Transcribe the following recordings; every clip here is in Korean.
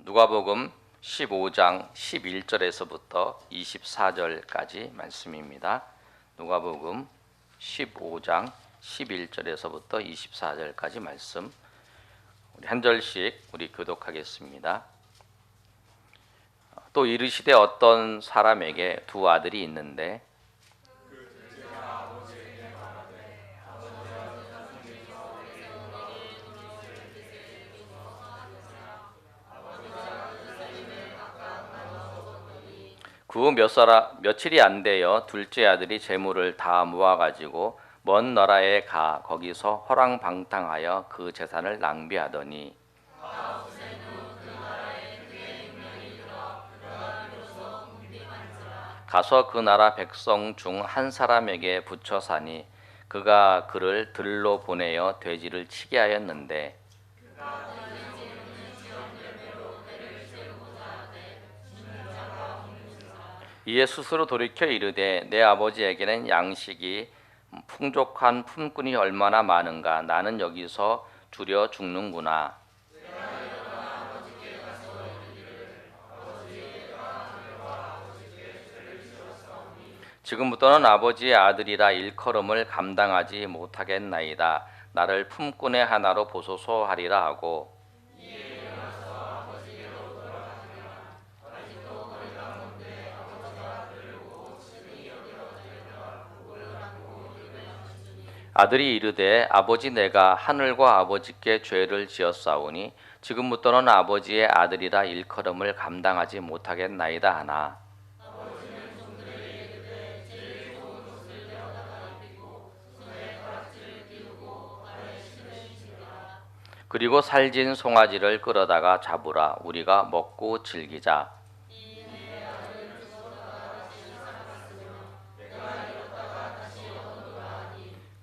누가복음 15장 11절에서부터 24절까지 말씀입니다. 누가복음 15장 11절에서부터 24절까지 말씀 우리 한 절씩 우리 교독하겠습니다. 또 이르시되 어떤 사람에게 두 아들이 있는데 그 며칠이 안 되어 둘째 아들이 재물을 다 모아가지고 먼 나라에 가 거기서 허랑방탕하여 그 재산을 낭비하더니 가서 그 나라 백성 중 한 사람에게 붙여 사니 그가 그를 들로 보내어 돼지를 치게 하였는데 이에 스스로 돌이켜 이르되 내 아버지에게는 양식이 풍족한 품꾼이 얼마나 많은가 나는 여기서 줄여 죽는구나. 지금부터는 아버지의 아들이라 일컬음을 감당하지 못하겠나이다. 나를 품꾼의 하나로 보소서 하리라 하고 아들이 이르되 아버지 내가 하늘과 아버지께 죄를 지었사오니 지금부터는 아버지의 아들이라 일컬음을 감당하지 못하겠나이다 하나 그리고 살진 송아지를 끌어다가 잡으라 우리가 먹고 즐기자.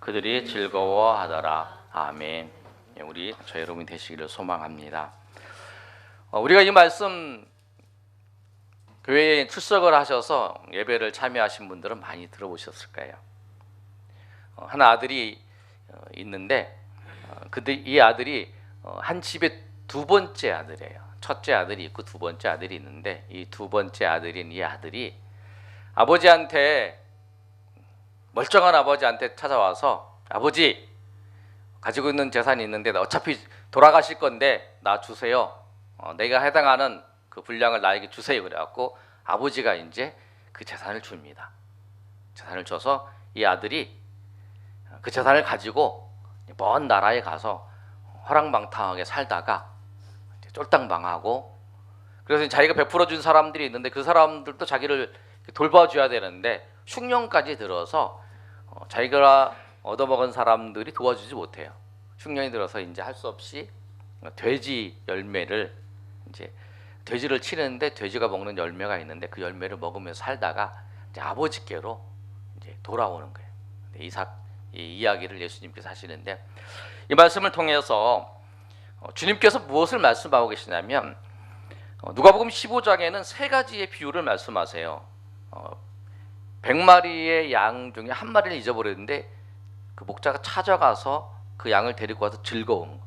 그들이 즐거워하더라. 아멘. 우리 저 여러분이 되시기를 소망합니다. 우리가 이 말씀 교회에 출석을 하셔서 예배를 참여하신 분들은 많이 들어보셨을 거예요. 한 아들이 있는데 이 아들이 한 집에 두 번째 아들이에요. 첫째 아들이 있고 두 번째 아들이 있는데 이 두 번째 아들인 이 아들이 아버지한테 멀쩡한 아버지한테 찾아와서 아버지 가지고 있는 재산이 있는데 어차피 돌아가실 건데 나 주세요. 내가 해당하는 그 분량을 나에게 주세요. 그래갖고 아버지가 이제 그 재산을 줍니다. 재산을 줘서 이 아들이 그 재산을 가지고 먼 나라에 가서 허랑방탕하게 살다가 쫄딱망하고 그래서 자기가 베풀어 준 사람들이 있는데 그 사람들도 자기를 돌봐줘야 되는데 흉년까지 들어서 자기가 얻어먹은 사람들이 도와주지 못해요. 흉년이 들어서 이제 할 수 없이 돼지 열매를 이제 돼지를 치는데 돼지가 먹는 열매가 있는데 그 열매를 먹으면서 살다가 이제 아버지께로 이제 돌아오는 거예요. 이 이야기를 예수님께서 하시는데 이 말씀을 통해서 주님께서 무엇을 말씀하고 계시냐면 누가복음 15장에는 세 가지의 비유를 말씀하세요. 100마리의 양 중에 한 마리를 잊어버렸는데 그 목자가 찾아가서 그 양을 데리고 와서 즐거운.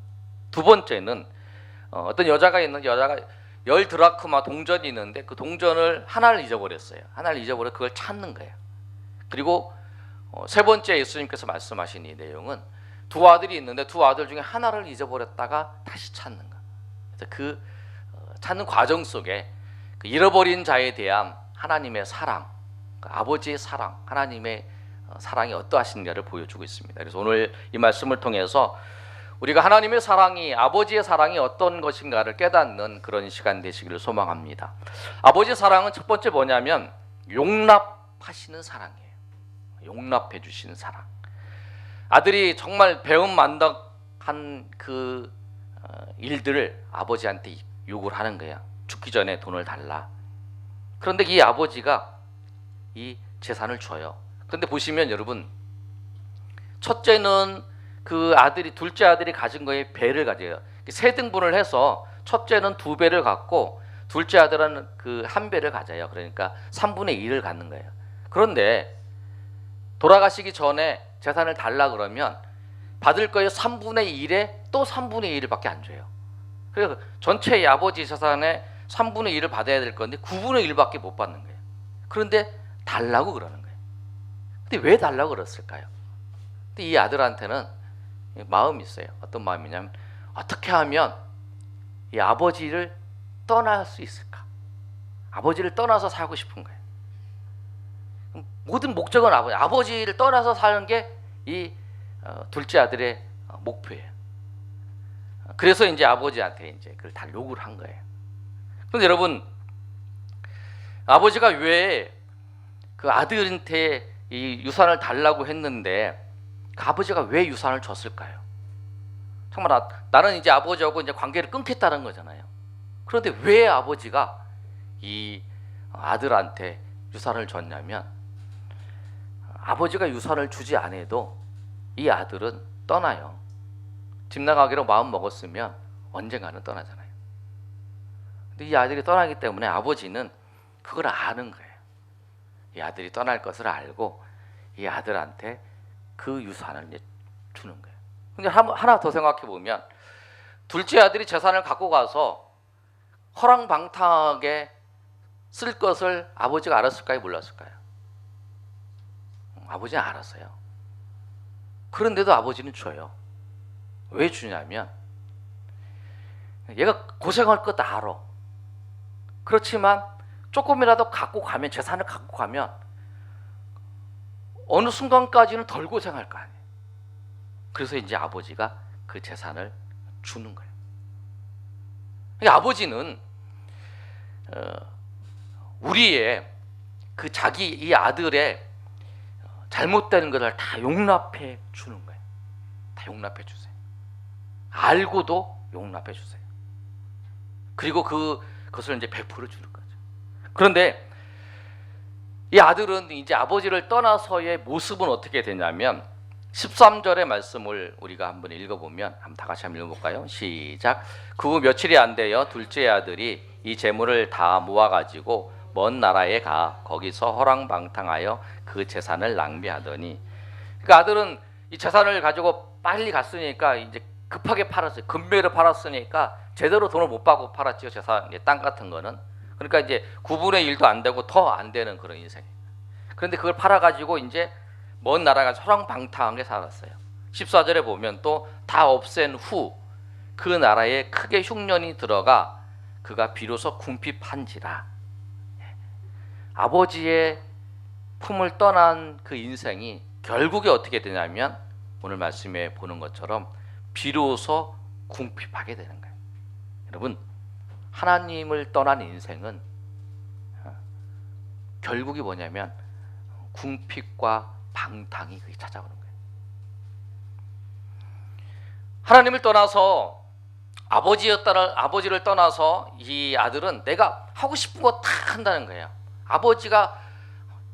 두 번째는 어떤 여자가 10드라크마 동전이 있는데 그 동전을 하나를 잊어버렸어요. 하나를 잊어버려 그걸 찾는 거예요. 그리고 세 번째 예수님께서 말씀하신 이 내용은 두 아들이 있는데 두 아들 중에 하나를 잊어버렸다가 다시 찾는 거. 그래서 그 찾는 과정 속에 그 잃어버린 자에 대한 하나님의 사랑, 아버지의 사랑, 하나님의 사랑이 어떠하신가를 보여주고 있습니다. 그래서 오늘 이 말씀을 통해서 우리가 하나님의 사랑이 아버지의 사랑이 어떤 것인가를 깨닫는 그런 시간 되시기를 소망합니다. 아버지의 사랑은 첫 번째 뭐냐면 용납하시는 사랑이에요. 용납해 주시는 사랑. 아들이 정말 배은만덕한 그 일들을 아버지한테 요구를 하는 거야. 죽기 전에 돈을 달라. 그런데 이 아버지가 이 재산을 줘요. 그런데 보시면 여러분 첫째는 그 아들이 둘째 아들이 가진 거에 배를 가져요. 세 등분을 해서 첫째는 2배를 갖고 둘째 아들은 그 1배를 가져요. 그러니까 3분의 1을 갖는 거예요. 그런데 돌아가시기 전에 재산을 달라 그러면 받을 거에 3분의 1에 또 3분의 1밖에 안 줘요. 그래서 전체 아버지 재산의 3분의 1을 받아야 될 건데 9분의 1밖에 못 받는 거예요. 그런데 달라고 그러는 거예요. 근데 왜 달라고 그랬을까요? 근데 이 아들한테는 마음이 있어요. 어떤 마음이냐면 어떻게 하면 이 아버지를 떠날 수 있을까? 아버지를 떠나서 살고 싶은 거예요. 모든 목적은 아버지를 떠나서 사는 게 이 둘째 아들의 목표예요. 그래서 이제 아버지한테 이제 그걸 다 요구를 한 거예요. 그런데 여러분, 아버지가 왜 그 아들한테 이 유산을 달라고 했는데 그 아버지가 왜 유산을 줬을까요? 정말 나는 이제 아버지하고 이제 관계를 끊겠다는 거잖아요. 그런데 왜 아버지가 이 아들한테 유산을 줬냐면, 아버지가 유산을 주지 않아도 이 아들은 떠나요. 집 나가기로 마음 먹었으면 언젠가는 떠나잖아요. 근데 이 아들이 떠나기 때문에 아버지는 그걸 아는 거예요. 이 아들이 떠날 것을 알고 이 아들한테 그 유산을 이제 주는 거예요. 근데 하나 더 생각해 보면, 둘째 아들이 재산을 갖고 가서 허랑방탕하게 쓸 것을 아버지가 알았을까요? 몰랐을까요? 아버지는 알았어요. 그런데도 아버지는 줘요. 왜 주냐면 얘가 고생할 것 알아. 그렇지만 조금이라도 갖고 가면, 재산을 갖고 가면 어느 순간까지는 덜 고생할 거 아니에요. 그래서 이제 아버지가 그 재산을 주는 거예요. 그러니까 아버지는 우리의 그 자기 이 아들의 잘못된 것을 다 용납해 주는 거예요. 다 용납해 주세요. 알고도 용납해 주세요. 그리고 그것을 이제 베풀어 주는 거죠. 그런데 이 아들은 이제 아버지를 떠나서의 모습은 어떻게 되냐면, 13절의 말씀을 우리가 한번 읽어보면, 다 같이 한번 읽어볼까요? 시작. 그 후 며칠이 안 되어 둘째 아들이 이 재물을 다 모아가지고 먼 나라에 가 거기서 허랑방탕하여 그 재산을 낭비하더니, 그러니까 아들은 이 재산을 가지고 빨리 갔으니까 이제 급하게 팔았어요. 금매로 팔았으니까 제대로 돈을 못 받고 팔았죠. 재산, 땅 같은 거는. 그러니까 이제 9분의 1도 안 되고 더 안 되는 그런 인생이에요. 그런데 그걸 팔아가지고 이제 먼 나라가 허랑방탕하게 살았어요. 14절에 보면 또 다 없앤 후 그 나라에 크게 흉년이 들어가 그가 비로소 궁핍한지라. 아버지의 품을 떠난 그 인생이 결국에 어떻게 되냐면, 오늘 말씀에 보는 것처럼 비로소 궁핍하게 되는 거예요. 여러분, 하나님을 떠난 인생은 결국이 뭐냐면 궁핍과 방탕이 찾아오는 거예요. 하나님을 떠나서 아버지를 떠나서 이 아들은 내가 하고 싶은 거 다 한다는 거예요. 아버지가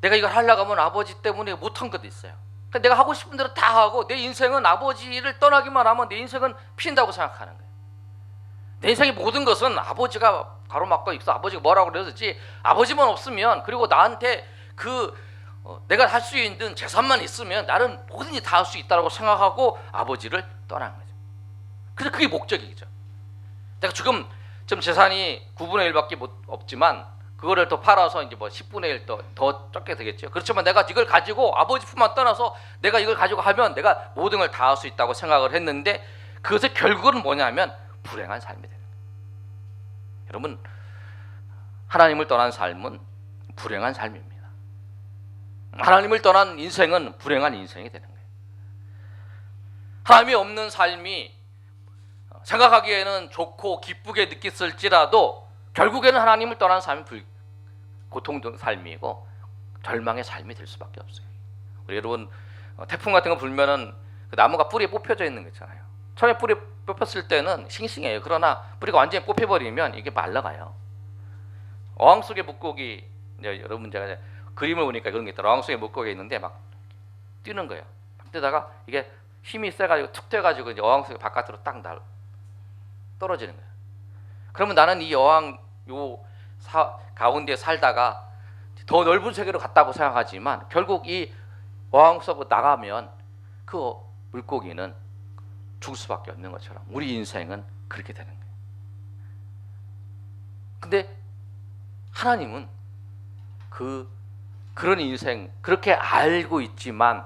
내가 이걸 하려고 하면 아버지 때문에 못한 것도 있어요. 그러니까 내가 하고 싶은 대로 다 하고, 내 인생은 아버지를 떠나기만 하면 내 인생은 핀다고 생각하는 거예요. 내 인생의 모든 것은 아버지가 가로막고 있어. 아버지가 뭐라고 그러지? 아버지만 없으면, 그리고 나한테 내가 할 수 있는 재산만 있으면 나는 뭐든지 다 할 수 있다고 생각하고 아버지를 떠난 거죠. 그래서 그게 목적이죠. 내가 지금 좀 재산이 9분의 1밖에 없지만 그거를 더 팔아서 이제 뭐 10분의 1 더 적게 되겠죠. 그렇지만 내가 이걸 가지고 아버지 품만 떠나서 내가 이걸 가지고 하면 내가 모든 걸 다 할 수 있다고 생각을 했는데, 그것의 결국은 뭐냐면 불행한 삶이 되는 거예요. 여러분, 하나님을 떠난 삶은 불행한 삶입니다. 하나님을 떠난 인생은 불행한 인생이 되는 거예요. 하나님이 없는 삶이 생각하기에는 좋고 기쁘게 느꼈을지라도 결국에는 하나님을 떠난 삶이 고통적 삶이고 절망의 삶이 될 수밖에 없어요. 우리 여러분, 태풍 같은 거 불면은 그 나무가 뿌리에 뽑혀져 있는 거 있잖아요. 처음에 뿌리 뽑혔을 때는 싱싱해요. 그러나 뿌리가 완전히 뽑혀버리면 이게 말라가요. 어항 속의 물고기, 이제 여러분 제가 그림을 보니까 그런 게 있더라고요. 어항 속에 물고기 있는데 막 뛰는 거예요. 막 뛰다가 이게 힘이 세가지고 툭 뛰어가지고 이제 어항 속에 바깥으로 딱 떨어지는 거예요. 그러면 나는 이 어항 가운데 살다가 더 넓은 세계로 갔다고 생각하지만, 결국 이 어항 속으로 나가면 그 물고기는 죽을 수밖에 없는 것처럼 우리 인생은 그렇게 되는 거예요. 근데 하나님은 그런 인생 그렇게 알고 있지만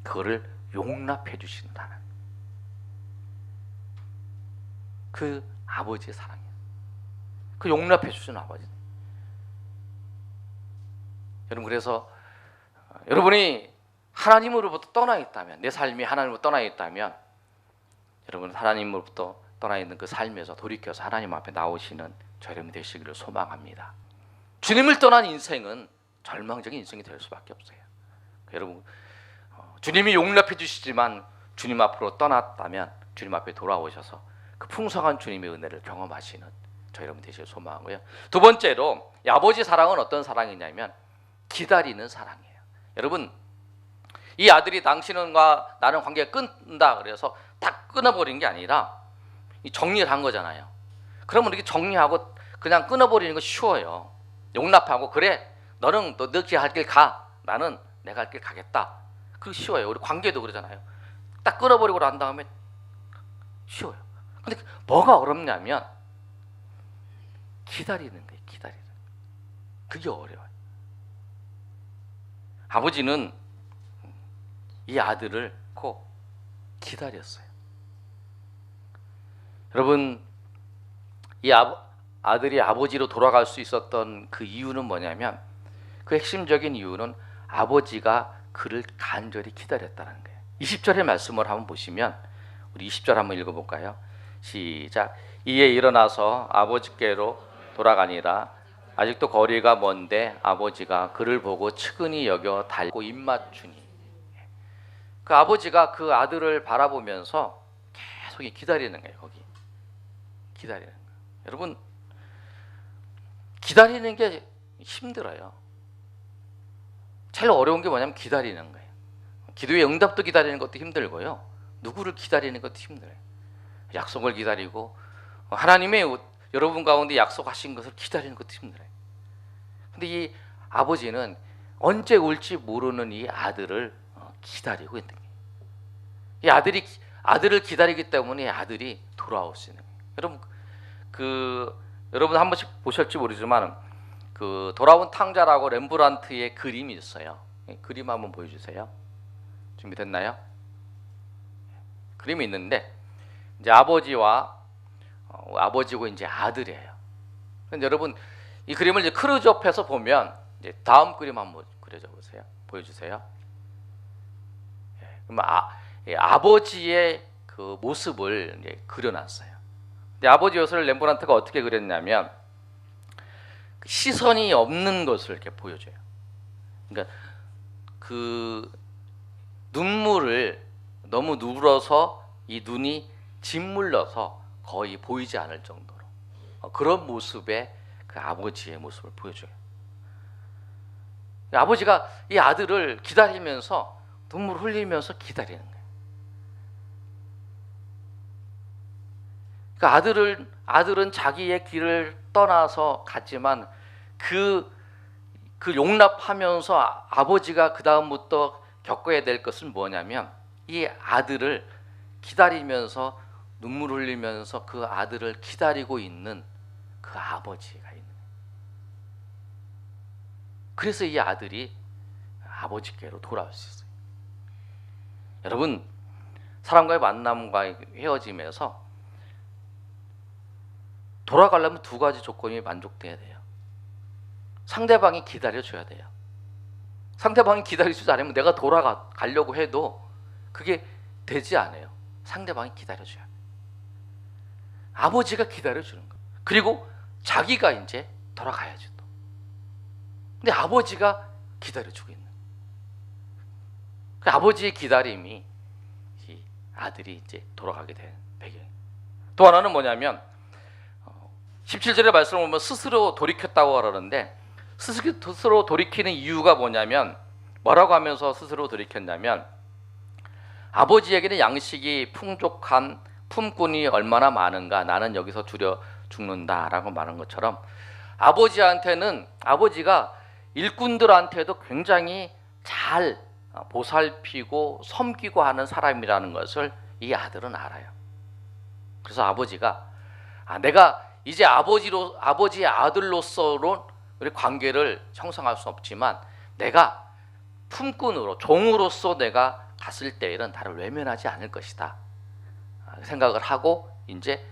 그거를 용납해 주신다는 그 아버지의 사랑이에요. 그 용납해 주시는 아버지. 여러분, 그래서 여러분이 하나님으로부터 떠나 있다면, 내 삶이 하나님으로부터 떠나 있다면, 여러분 하나님으로부터 떠나 있는 그 삶에서 돌이켜서 하나님 앞에 나오시는 저 여러분이 되시기를 소망합니다. 주님을 떠난 인생은 절망적인 인생이 될 수밖에 없어요. 여러분, 주님이 용납해 주시지만 주님 앞으로 떠났다면 주님 앞에 돌아오셔서 그 풍성한 주님의 은혜를 경험하시는 저 여러분 되시길 소망하고요. 두 번째로 이 아버지 사랑은 어떤 사랑이냐면 기다리는 사랑이에요. 여러분, 이 아들이 당신과 나는 관계가 끊는다 그래서 다 끊어버린 게 아니라 정리를 한 거잖아요. 그러면 이렇게 정리하고 그냥 끊어버리는 거 쉬워요. 용납하고, 그래 너는 너 갈 길 가, 나는 내가 갈 길 가겠다. 그거 쉬워요. 우리 관계도 그러잖아요. 딱 끊어버리고 난 다음에 쉬워요. 근데 뭐가 어렵냐면 기다리는 거예요. 기다리는 거예요. 그게 어려워요. 아버지는 이 아들을 꼭 기다렸어요. 여러분, 이 아들이 아버지로 돌아갈 수 있었던 그 이유는 뭐냐면, 그 핵심적인 이유는 아버지가 그를 간절히 기다렸다는 거예요. 20절의 말씀을 한번 보시면, 우리 20절 한번 읽어볼까요? 시작. 이에 일어나서 아버지께로 돌아가니라. 아직도 거리가 먼데 아버지가 그를 보고 측은히 여겨 달고 입맞추니. 그 아버지가 그 아들을 바라보면서 계속 기다리는 거예요. 거기 기다리는 거예요. 여러분, 기다리는 게 힘들어요. 제일 어려운 게 뭐냐면 기다리는 거예요. 기도의 응답도 기다리는 것도 힘들고요, 누구를 기다리는 것도 힘들어요. 약속을 기다리고 하나님의 여러분 가운데 약속하신 것을 기다리는 것도 힘들어요. 근데 이 아버지는 언제 올지 모르는 이 아들을 기다리고 있는 거예요. 이 아들을 기다리기 때문에 아들이 돌아올 수 있는 거예요. 여러분 한 번씩 보셨지 모르지만 그 돌아온 탕자라고 렘브란트의 그림이 있어요. 그림 한번 보여주세요. 준비됐나요? 그림이 있는데 이제 아버지고 이제 아들이에요. 근데 여러분 이 그림을 이제 크로즈업해서 보면 이제 다음 그림 한번 그려줘 보세요. 보여주세요. 그럼 아버지의 그 모습을 이제 그려놨어요. 근데 아버지 모습을 렘브란트가 어떻게 그렸냐면 시선이 없는 것을 이렇게 보여줘요. 그러니까 그 눈물을 너무 눌어서 이 눈이 짓물러서 거의 보이지 않을 정도로 그런 모습의 그 아버지의 모습을 보여줘요. 아버지가 이 아들을 기다리면서 눈물 흘리면서 기다리는 거예요. 그러니까 아들은 자기의 길을 떠나서 갔지만 그 용납하면서 아버지가 그 다음부터 겪어야 될 것은 뭐냐면 이 아들을 기다리면서 눈물 흘리면서 그 아들을 기다리고 있는 그 아버지가 있는 거예요. 그래서 이 아들이 아버지께로 돌아올 수 있어요. 여러분, 사람과의 만남과 헤어짐에서 돌아가려면 두 가지 조건이 만족돼야 돼요. 상대방이 기다려줘야 돼요. 상대방이 기다려주지 않으면 내가 돌아가려고 해도 그게 되지 않아요. 상대방이 기다려줘야 돼요. 아버지가 기다려주는 거예요. 그리고 자기가 이제 돌아가야지 또. 근데 아버지가 기다려주고 있는 거예요. 그 아버지의 기다림이 이 아들이 이제 돌아가게 된 배경이에요. 또 하나는 뭐냐면 17절의 말씀을 보면 스스로 돌이켰다고 그러는데 스스로 돌이키는 이유가 뭐냐면 뭐라고 하면서 스스로 돌이켰냐면 아버지에게는 양식이 풍족한 품꾼이 얼마나 많은가, 나는 여기서 줄여 죽는다라고 말한 것처럼 아버지가 일꾼들한테도 굉장히 잘 보살피고 섬기고 하는 사람이라는 것을 이 아들은 알아요. 그래서 아버지가 내가 이제 아버지의 아들로서로 우리 관계를 형성할 수 없지만 내가 품꾼으로 종으로서 내가 갔을 때에는 나를 외면하지 않을 것이다 생각을 하고 이제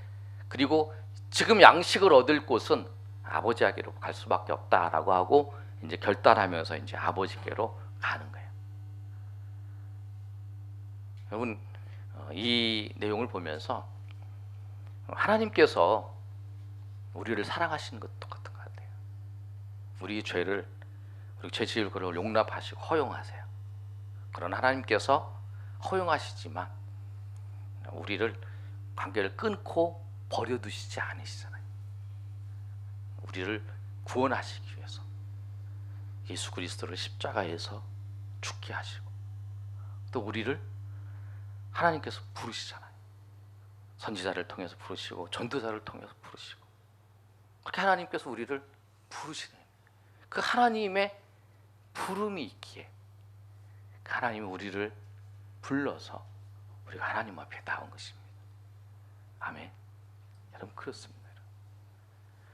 그리고 지금 양식을 얻을 곳은 아버지에게로 갈 수밖에 없다라고 하고 이제 결단하면서 이제 아버지께로 가는 거예요. 여러분 이 내용을 보면서 하나님께서 우리를 사랑하시는 것도 똑같은 것 같아요. 우리 죄를 우리 죄 지을 것을 용납하시고 허용하세요. 그런 하나님께서 허용하시지만 우리를 관계를 끊고 버려두시지 않으시잖아요. 우리를 구원하시기 위해서 예수 그리스도를 십자가에서 죽게 하시고 또 우리를 하나님께서 부르시잖아요. 선지자를 통해서 부르시고 전도자를 통해서 부르시고 그렇게 하나님께서 우리를 부르시네요. 그 하나님의 부름이 있기에 그 하나님이 우리를 불러서 우리가 하나님 앞에 나온 것입니다. 아멘. 여러분 그렇습니다.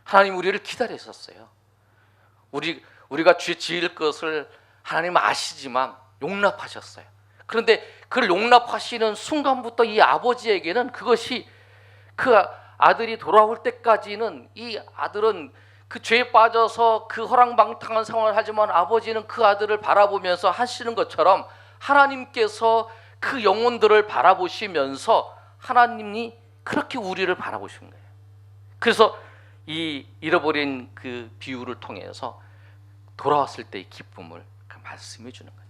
하나님 우리를 기다리셨어요. 우리가 죄 지을 것을 하나님 아시지만 용납하셨어요. 그런데 그를 용납하시는 순간부터 이 아버지에게는 그것이 그 아들이 돌아올 때까지는 이 아들은 그 죄에 빠져서 그 허랑방탕한 생활을 하지만 아버지는 그 아들을 바라보면서 하시는 것처럼 하나님께서 그 영혼들을 바라보시면서 하나님이 그렇게 우리를 바라보신 거예요. 그래서 이 잃어버린 그 비유를 통해서 돌아왔을 때의 기쁨을 말씀해 주는 거죠.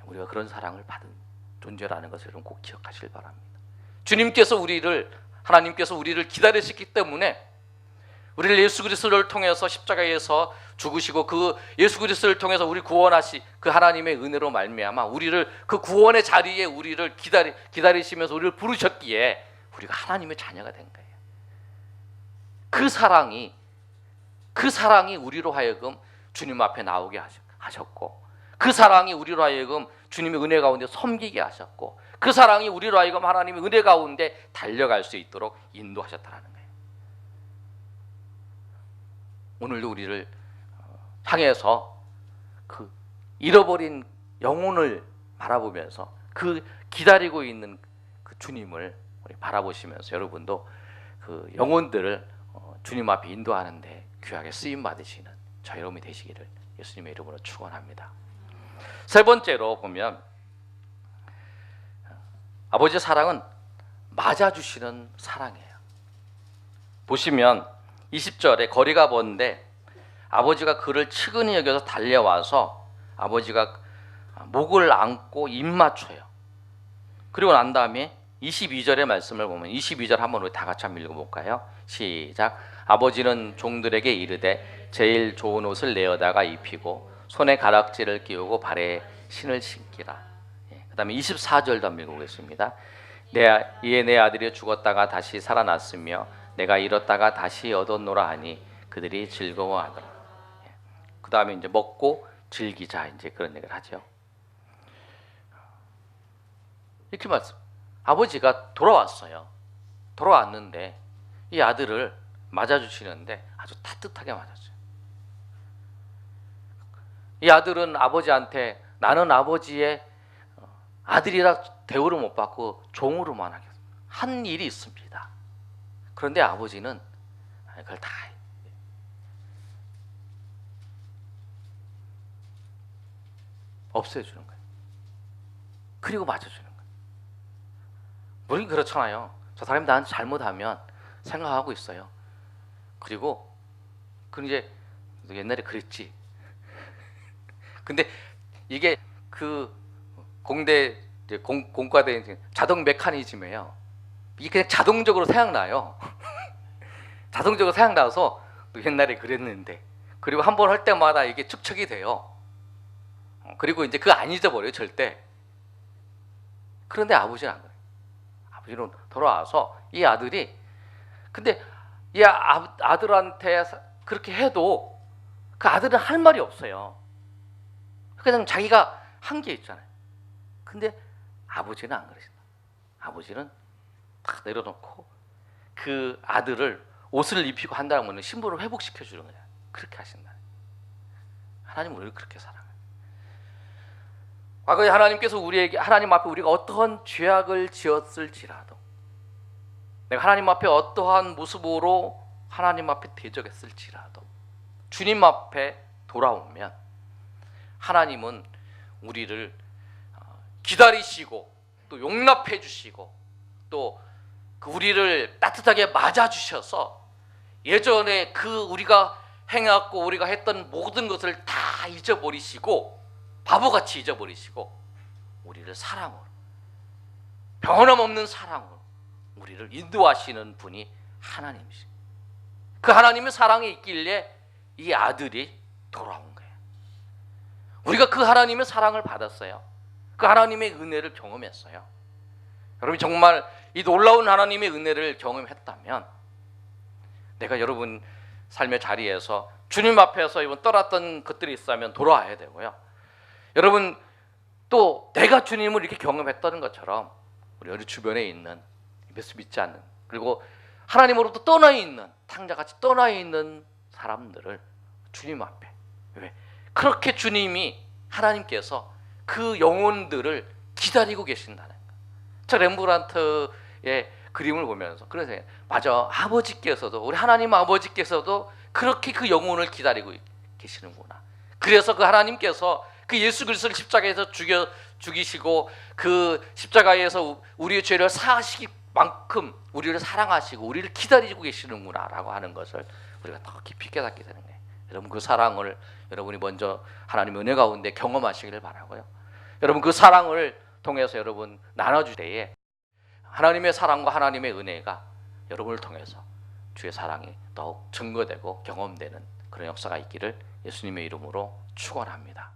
우리가 그런 사랑을 받은 존재라는 것을 여러분 꼭 기억하시길 바랍니다. 하나님께서 우리를 기다리셨기 때문에 우리를 예수 그리스도를 통해서 십자가에서 죽으시고 그 예수 그리스도를 통해서 우리 구원하시 그 하나님의 은혜로 말미암아 우리를 그 구원의 자리에 우리를 기다리시면서 우리를 부르셨기에 우리가 하나님의 자녀가 된 거예요. 그 사랑이 우리로 하여금 주님 앞에 나오게 하셨고 그 사랑이 우리로 하여금 주님의 은혜 가운데 섬기게 하셨고 그 사랑이 우리로 하여금 하나님의 은혜 가운데 달려갈 수 있도록 인도하셨다는 거예요. 오늘도 우리를 향해서 그 잃어버린 영혼을 바라보면서 그 기다리고 있는 그 주님을 우리 바라보시면서 여러분도 그 영혼들을 주님 앞에 인도하는데 귀하게 쓰임 받으시는 저 여러분이 되시기를 예수님의 이름으로 축원합니다. 세 번째로 보면 아버지의 사랑은 맞아주시는 사랑이에요. 보시면 20절에 거리가 먼데 아버지가 그를 측은히 여겨서 달려와서 아버지가 목을 안고 입 맞춰요. 그리고 난 다음에 22절의 말씀을 보면 22절 한번 우리 다 같이 한번 읽어볼까요? 시작. 아버지는 종들에게 이르되 제일 좋은 옷을 내어다가 입히고 손에 가락지를 끼우고 발에 신을 신기라. 그 다음에 24절도 한번 읽어보겠습니다. 이에 내 아들이 죽었다가 다시 살아났으며 내가 잃었다가 다시 얻었노라 하니 그들이 즐거워하더라. 그 다음에 이제 먹고 즐기자 이제 그런 얘기를 하죠. 이렇게 말씀. 아버지가 돌아왔어요. 돌아왔는데 이 아들을 맞아주시는데 아주 따뜻하게 맞았어요. 이 아들은 아버지한테 나는 아버지의 아들이라 대우를 못 받고 종으로만 한 일이 있습니다. 그런데 아버지는 그걸 다 없애주는 거예요. 그리고 맞아주는 거예요. 우린 그렇잖아요. 저 사람이 나한테 잘못하면 생각하고 있어요. 그리고 그 이제 옛날에 그랬지. 근데 이게 그 공대 이제 공과대 자동 메커니즘이에요. 이게 그냥 자동적으로 생각나요. 자동적으로 생각나서 옛날에 그랬는데 그리고 한 번 할 때마다 이게 축적이 돼요. 그리고 이제 그거 안 잊어버려요 절대. 그런데 아버지는 안 그래요. 아버지는 돌아와서 이 아들이 근데 이 아들한테 그렇게 해도 그 아들은 할 말이 없어요. 그냥 자기가 한 게 있잖아요. 근데 아버지는 안 그러신다. 아버지는 딱 내려놓고 그 아들을 옷을 입히고 한다는 것은 신분을 회복시켜 주는 거야. 그렇게 하신다. 하나님은 우리를 그렇게 사랑해요. 과거에 하나님께서 우리에게 하나님 앞에 우리가 어떠한 죄악을 지었을지라도 내가 하나님 앞에 어떠한 모습으로 하나님 앞에 대적했을지라도 주님 앞에 돌아오면 하나님은 우리를 기다리시고 또 용납해 주시고 또 우리를 따뜻하게 맞아 주셔서 예전에 우리가 행하고 우리가 했던 모든 것을 다 잊어버리시고 바보같이 잊어버리시고 우리를 사랑으로 변함없는 사랑으로 우리를 인도하시는 분이 하나님이시고 그 하나님의 사랑이 있길래 이 아들이 돌아온 거예요. 우리가 그 하나님의 사랑을 받았어요. 그 하나님의 은혜를 경험했어요. 여러분 정말 이 놀라운 하나님의 은혜를 경험했다면 내가 여러분 삶의 자리에서 주님 앞에서 이번 떠났던 것들이 있다면 돌아와야 되고요. 여러분 또 내가 주님을 이렇게 경험했다는 것처럼 우리 주변에 있는 예수 믿지 않는 그리고 하나님으로부터 떠나 있는 탕자같이 떠나 있는 사람들을 주님 앞에 왜? 그렇게 주님이 하나님께서 그 영혼들을 기다리고 계신다는 거예요. 저 렘브란트의 그림을 보면서 그래서 맞아 아버지께서도 우리 하나님 아버지께서도 그렇게 그 영혼을 기다리고 계시는구나. 그래서 그 하나님께서 그 예수 그리스도를 십자가에서 죽이시고 그 십자가에서 우리의 죄를 사하시기 만큼 우리를 사랑하시고 우리를 기다리고 계시는구나라고 하는 것을 우리가 더 깊이 깨닫게 되는 거예요. 여러분 그 사랑을 여러분이 먼저 하나님의 은혜 가운데 경험하시기를 바라고요. 여러분 그 사랑을 통해서 여러분 나눠줄 때에 하나님의 사랑과 하나님의 은혜가 여러분을 통해서 주의 사랑이 더욱 증거되고 경험되는 그런 역사가 있기를 예수님의 이름으로 축원합니다.